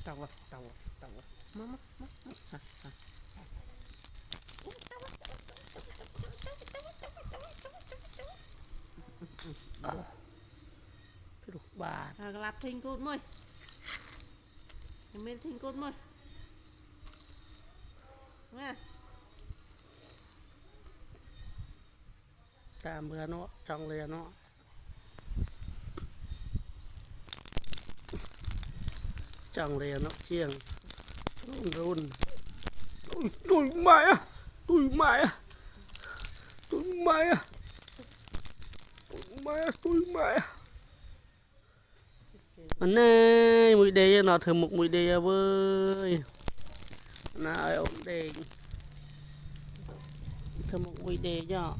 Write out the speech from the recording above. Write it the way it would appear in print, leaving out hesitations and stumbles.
tao mama bà lạp thình cột môi em thình cột môi nghe ta mưa nó trong liền nó trong liền nó chiêng run tôi mày à tôi mày à tôi mày à tôi mày à tôi mày à anh ơi mũi đê nó thử một mũi đê với nào ổn định thử một mũi đê cho